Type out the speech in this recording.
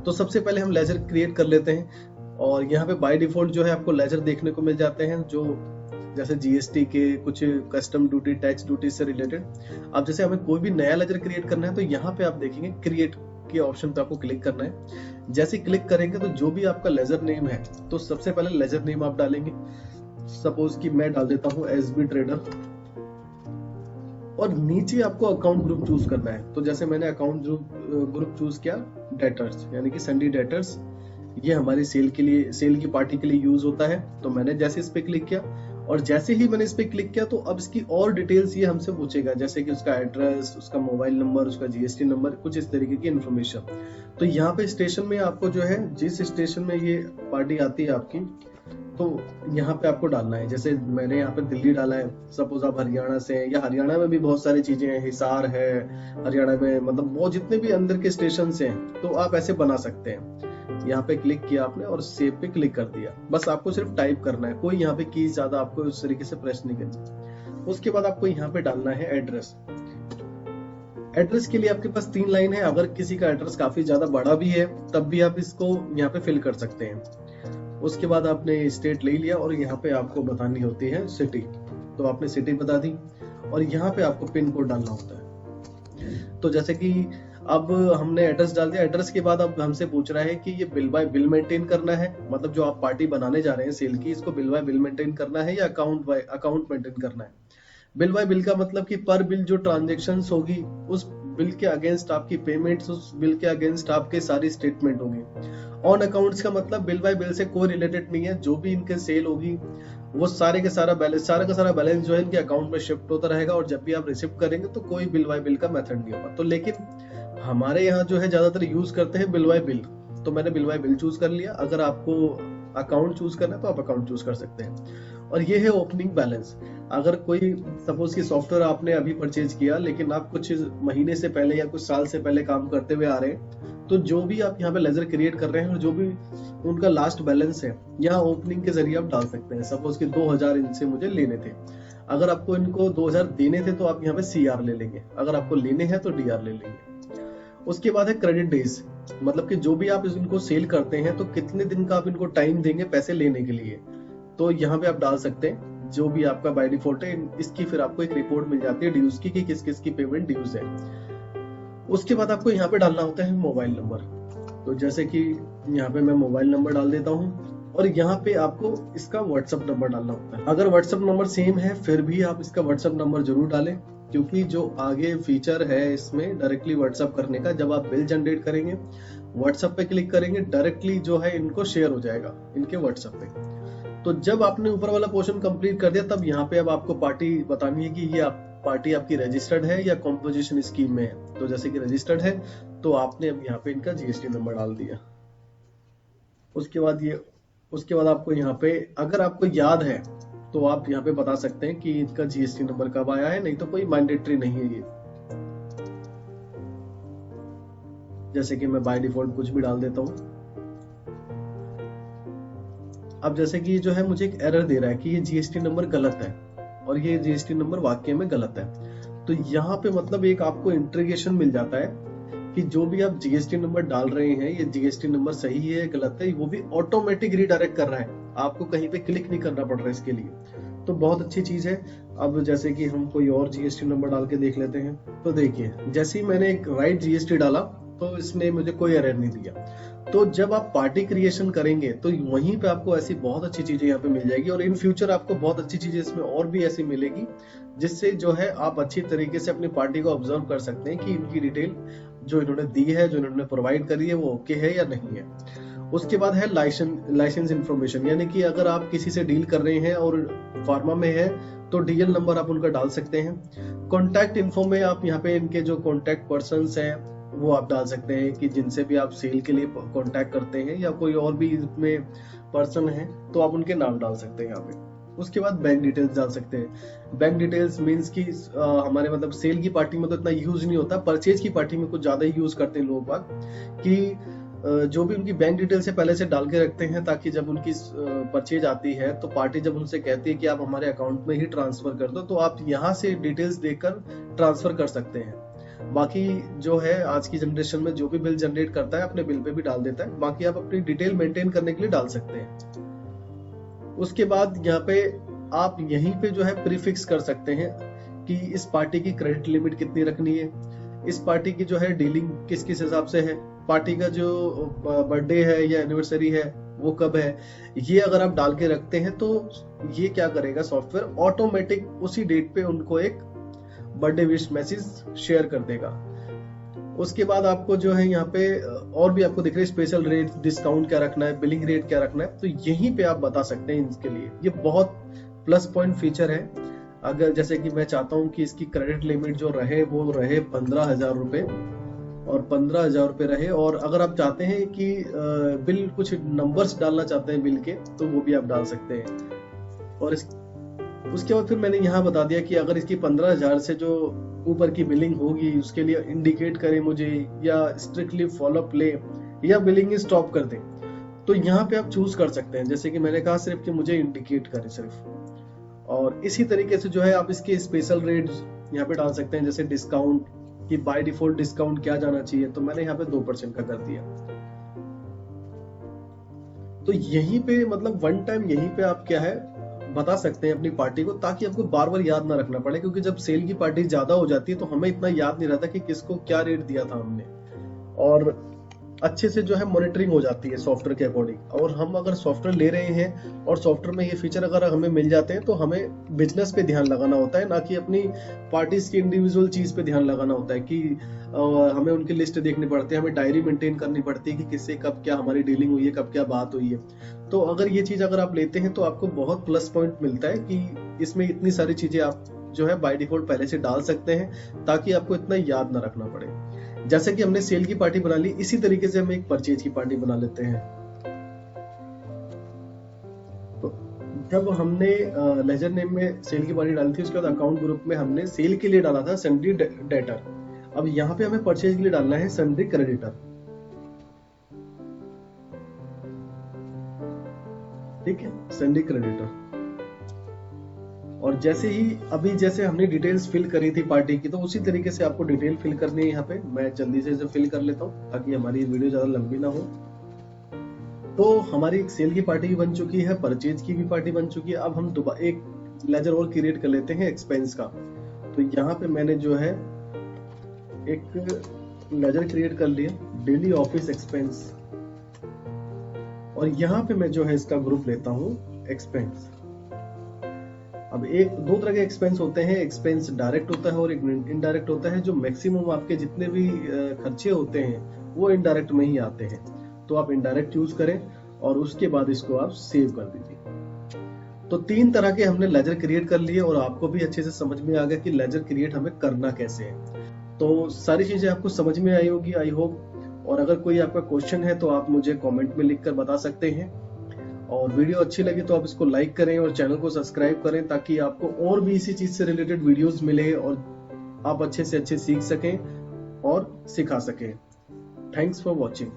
तो सबसे पहले हम लेजर क्रिएट कर लेते हैं, और यहाँ पे बाय डिफॉल्ट जो है आपको लेजर देखने को मिल जाते हैं, जो जैसे जीएसटी के कुछ कस्टम ड्यूटी, टैक्स ड्यूटी से रिलेटेड। अब जैसे हमें कोई भी नया लेजर क्रिएट करना है तो यहाँ पे आप देखेंगे क्रिएट के ऑप्शन पे आपको क्लिक करना है। जैसे क्लिक करेंगे तो जो भी आपका लेजर नेम है, तो सबसे पहले लेजर नेम आप डालेंगे। सपोज कि मैं डाल देता हूँ एसबी ट्रेडर, और नीचे आपको अकाउंट ग्रुप चूज करना है। तो जैसे मैंने अकाउंट ग्रुप चूज किया डेटर्स, यानी कि संडे डेटर्स, ये हमारी सेल के लिए, सेल की पार्टी के लिए यूज होता है। तो मैंने जैसे इस पे क्लिक किया, और जैसे ही मैंने इस पे क्लिक किया तो अब इसकी और डिटेल्स ये हमसे पूछेगा, जैसे कि उसका एड्रेस, उसका मोबाइल नंबर, उसका जीएसटी नंबर, कुछ इस तरीके की इन्फॉर्मेशन। तो यहाँ पे स्टेशन में आपको जो है, जिस स्टेशन में ये पार्टी आती है आपकी, तो यहाँ पे आपको डालना है। जैसे मैंने यहाँ पे दिल्ली डाला है, सपोज आप हरियाणा से हैं, या हरियाणा में भी बहुत सारी चीजें हैं, हिसार है हरियाणा में, मतलब वो जितने भी अंदर के स्टेशन हैं, तो आप ऐसे बना सकते हैं। यहाँ पे क्लिक किया आपने और सेव पे क्लिक कर दिया, बस आपको सिर्फ टाइप करना है, कोई यहाँ पे की ज्यादा आपको उस तरीके से प्रेस नहीं करनी। उसके बाद आपको यहाँ पे डालना है एड्रेस। एड्रेस के लिए आपके पास 3 लाइन है। अगर किसी का एड्रेस काफी ज्यादा बड़ा भी है तब भी आप इसको यहाँ पे फिल कर सकते हैं। उसके बाद आपने स्टेट ले लिया, और यहाँ पे आपको बतानी होती है सिटी, तो आपने सिटी बता दी, और यहाँ पे आपको पिन कोड डालना होता है। तो जैसे कि अब हमने एड्रेस डाल दिया। एड्रेस के बाद अब हमसे पूछ रहा है कि ये बिल बाय बिल मेंटेन करना है, मतलब जो आप पार्टी बनाने जा रहे हैं सेल की, इसको बिल बाय बिल मेंटेन करना है या अकाउंट बाय अकाउंट मेंटेन करना है। बिल बाय बिल का मतलब कि पर बिल जो ट्रांजेक्शन्स होगी, उस बिल के अगेंस्ट आपकी पेमेंट्स, उस बिल के अगेंस्ट आपके सारी स्टेटमेंट होगी। ऑन अकाउंट्स का मतलब बिल बाय बिल से कोई रिलेटेड नहीं है, जो भी इनके सेल होगी वो सारे का सारा बैलेंस जो है इनके अकाउंट में शिफ्ट होता रहेगा, और जब भी आप रिसीव करेंगे तो कोई बिल बाय बिल का मेथड नहीं होगा। तो लेकिन हमारे यहाँ जो है ज्यादातर यूज करते हैं बिल बाय बिल, तो मैंने बिल बाय बिल चूज कर लिया। अगर आपको अकाउंट चूज करना है तो आप अकाउंट चूज कर सकते हैं। और ये है ओपनिंग बैलेंस। अगर कोई सपोज की सॉफ्टवेयर आपने अभी परचेज किया, लेकिन आप कुछ महीने से पहले या कुछ साल से पहले काम करते हुए आ रहे हैं, तो जो भी आप यहाँ पे लेजर क्रिएट कर रहे हैं और जो भी उनका लास्ट बैलेंस है, यहाँ ओपनिंग के जरिए आप डाल सकते हैं। सपोज कि 2000 इनसे मुझे लेने थे, अगर आपको इनको 2000 देने थे तो आप यहाँ पे सीआर ले लेंगे, अगर आपको लेने हैं तो डीआर ले लेंगे। उसके बाद है क्रेडिट डेज, मतलब कि जो भी आप इनको सेल करते हैं तो कितने दिन का आप इनको टाइम देंगे पैसे लेने के लिए, तो यहाँ पे आप डाल सकते हैं जो भी आपका बाय डिफॉल्ट है। इसकी फिर आपको एक रिपोर्ट मिल जाती है ड्यूज की, कि किस किस की पेमेंट ड्यूज है। उसके बाद आपको यहाँ पे डालना होता है मोबाइल नंबर। तो जैसे कि यहाँ पे मैं मोबाइल नंबर डाल देता हूँ, और यहाँ पे आपको इसका व्हाट्सएप नंबर डालना होता है। अगर व्हाट्सएप नंबर सेम है फिर भी आप इसका व्हाट्सएप नंबर जरूर डालें, क्योंकि जो आगे फीचर है इसमें डायरेक्टली व्हाट्सएप करने का, जब आप बिल जनरेट करेंगे व्हाट्सएप पे क्लिक करेंगे, डायरेक्टली जो है इनको शेयर हो जाएगा इनके व्हाट्सएप पे। तो जब आपने ऊपर वाला पोर्शन कंप्लीट कर दिया, तब यहाँ पे अब आपको पार्टी बतानी है कि ये पार्टी आपकी रजिस्टर्ड है या कॉम्पोजिशन स्कीम में है। तो जैसे कि रजिस्टर्ड है तो आपने अब यहाँ पे इनका जीएसटी नंबर डाल दिया। उसके बाद आपको यहाँ पे अगर आपको याद है तो आप यहाँ पे बता सकते हैं कि इनका जीएसटी नंबर कब आया है, नहीं तो कोई मैंडेटरी नहीं है ये। जैसे कि मैं बाय डिफॉल्ट कुछ भी डाल देता हूँ। अब जैसे कि जो है मुझे एक एरर दे रहा है कि ये जीएसटी नंबर गलत है, और ये जीएसटी नंबर वाकई में गलत है। तो यहाँ पे मतलब एक आपको इंट्रीगेशन मिल जाता है कि जो भी आप जीएसटी नंबर डाल रहे हैं, ये जीएसटी नंबर सही है गलत है, वो भी ऑटोमेटिक रीडायरेक्ट कर रहा है, आपको कहीं पे क्लिक नहीं करना पड़ रहा है इसके लिए। तो बहुत अच्छी चीज है। अब जैसे कि हम कोई और जीएसटी नंबर डाल के देख लेते हैं। तो देखिए, जैसे ही मैंने एक राइट जीएसटी डाला तो इसने मुझे कोई एरर नहीं दिया। तो जब आप पार्टी क्रिएशन करेंगे तो वहीं पे आपको ऐसी बहुत अच्छी चीजें यहाँ पे मिल जाएगी, और इन फ्यूचर आपको बहुत अच्छी चीजें इसमें और भी ऐसी मिलेगी, जिससे जो है आप अच्छी तरीके से अपनी पार्टी को ऑब्जर्व कर सकते हैं कि इनकी डिटेल जो इन्होंने दी है, जो इन्होंने प्रोवाइड करी है, वो ओके है या नहीं है। उसके बाद है लाइसेंस इंफॉर्मेशन, यानी कि अगर आप किसी से डील कर रहे हैं और फार्मा में है तो डीएल नंबर आप उनका डाल सकते हैं। कॉन्टैक्ट इन्फो में आप यहाँ पे इनके जो कॉन्टैक्ट पर्सन्स हैं वो आप डाल सकते हैं, कि जिनसे भी आप सेल के लिए कांटेक्ट करते हैं या कोई और भी इसमें पर्सन है तो आप उनके नाम डाल सकते हैं यहाँ पे। उसके बाद बैंक डिटेल्स डाल सकते हैं। बैंक डिटेल्स मींस कि हमारे मतलब सेल की पार्टी में तो इतना यूज नहीं होता, परचेज की पार्टी में कुछ ज्यादा ही यूज करते हैं लोग बाग, कि जो भी उनकी बैंक डिटेल से पहले से डाल के रखते हैं, ताकि जब उनकी परचेज आती है तो पार्टी जब उनसे कहती है कि आप हमारे अकाउंट में ही ट्रांसफर कर दो, तो आप यहाँ से डिटेल्स देकर ट्रांसफर कर सकते हैं। बाकी जो है आज की जनरेशन में जो भी बिल जनरेट करता है अपने बिल पे भी डाल देता है, बाकी आप अपनी डिटेल मेंटेन करने के लिए डाल सकते हैं। उसके बाद यहाँ पे आप यहीं पे जो है प्रीफिक्स कर सकते हैं कि इस पार्टी की क्रेडिट लिमिट कितनी रखनी है, इस पार्टी की जो है डीलिंग किस किस हिसाब से है, पार्टी का जो बर्थडे है या एनिवर्सरी है वो कब है। ये अगर आप डाल के रखते हैं तो ये क्या करेगा, सॉफ्टवेयर ऑटोमेटिक उसी डेट पे उनको एक बर्थडे विश मैसेज शेयर कर देगा। उसके बाद आपको जो है यहाँ पे और भी आपको दिख रहा है स्पेशल रेट, डिस्काउंट क्या रखना है, बिलिंग रेट क्या रखना है, तो यहीं पे आप बता सकते हैं इसके लिए। ये बहुत प्लस पॉइंट फीचर है। अगर जैसे कि मैं चाहता हूँ कि इसकी क्रेडिट लिमिट जो रहे वो रहे 15,000 रुपए, और 15,000 रुपए रहे, और अगर आप चाहते हैं कि बिल कुछ नंबर्स डालना चाहते हैं बिल के, तो वो भी आप डाल सकते हैं। और उसके बाद फिर मैंने यहाँ बता दिया कि अगर इसकी 15,000 से जो ऊपर की बिलिंग होगी उसके लिए इंडिकेट करे मुझे, या स्ट्रिक्टली फॉलोअप ले, या बिलिंग स्टॉप कर दे। तो यहाँ पे आप चूज कर सकते हैं, जैसे कि मैंने कहा सिर्फ कि मुझे इंडिकेट करे सिर्फ। और इसी तरीके से जो है आप इसके स्पेशल रेट यहाँ पे डाल सकते हैं, जैसे डिस्काउंट कि बाय डिफॉल्ट डिस्काउंट क्या जाना चाहिए, तो मैंने यहाँ पे 2% का कर दिया। तो यहीं पे मतलब वन टाइम यहीं पे आप क्या है बता सकते हैं अपनी पार्टी को, ताकि आपको बार बार याद ना रखना पड़े, क्योंकि जब सेल की पार्टी ज्यादा हो जाती है तो हमें इतना याद नहीं रहता कि किसको क्या रेट दिया था हमने, और अच्छे से जो है मॉनिटरिंग हो जाती है सॉफ्टवेयर के अकॉर्डिंग। और हम अगर सॉफ्टवेयर ले रहे हैं और सॉफ्टवेयर में ये फीचर अगर हमें मिल जाते हैं तो हमें बिजनेस पे ध्यान लगाना होता है, ना कि अपनी पार्टीज की इंडिविजुअल चीज पे ध्यान लगाना होता है कि हमें उनकी लिस्ट देखनी पड़ती है, हमें डायरी मेंटेन करनी पड़ती है कि किससे कब क्या हमारी डीलिंग हुई है, कब क्या बात हुई है। तो अगर ये चीज अगर आप लेते हैं तो आपको बहुत प्लस पॉइंट मिलता है कि इसमें इतनी सारी चीजें आप जो है बाय डिफॉल्ट पहले से डाल सकते हैं, ताकि आपको इतना याद ना रखना पड़े। जैसे कि हमने सेल की पार्टी बना ली, इसी तरीके से हम एक परचेज की पार्टी बना लेते हैं। तो जब हमने लेजर नेम में सेल की पार्टी डाली थी, उसके बाद अकाउंट ग्रुप में हमने सेल के लिए डाला था सन्ड्री डेटर। अब यहाँ पे हमें परचेज के लिए डालना है सन्ड्री क्रेडिटर। ठीक है, सन्ड्री क्रेडिटर। और जैसे ही अभी जैसे हमने डिटेल्स फिल करी थी पार्टी की, तो उसी तरीके से आपको डिटेल फिल करनी है। यहाँ पे मैं जल्दी से इसे फिल कर लेता हूँ ताकि हमारी वीडियो ज्यादा लंबी ना हो। तो हमारी एक सेल की पार्टी भी बन चुकी है, परचेज की भी पार्टी बन चुकी है। अब हम दोबारा एक लेजर और क्रिएट कर लेते हैं एक्सपेंस का। तो यहाँ पे मैंने जो है एक लेजर क्रिएट कर लिया, डेली ऑफिस एक्सपेंस, और यहाँ पे मैं जो है इसका ग्रुप लेता हूँ एक्सपेंस। अब दो तरह के एक्सपेंस होते हैं, एक्सपेंस डायरेक्ट होता है और एक इनडायरेक्ट होता है। जो मैक्सिमम आपके जितने भी खर्चे होते हैं वो इनडायरेक्ट में ही आते हैं, तो आप इनडायरेक्ट यूज करें और उसके बाद इसको आप सेव कर दीजिए। तो 3 तरह के हमने लेजर क्रिएट कर लिए, और आपको भी अच्छे से समझ में आ गया कि लेजर क्रिएट हमें करना कैसे है। तो सारी चीजें आपको समझ में आई होगी, आई होप। और अगर कोई आपका क्वेश्चन है तो आप मुझे कमेंट में लिखकर बता सकते हैं। और वीडियो अच्छी लगी तो आप इसको लाइक करें और चैनल को सब्सक्राइब करें, ताकि आपको और भी इसी चीज से रिलेटेड वीडियोस मिले और आप अच्छे से अच्छे सीख सकें और सिखा सकें। Thanks for watching.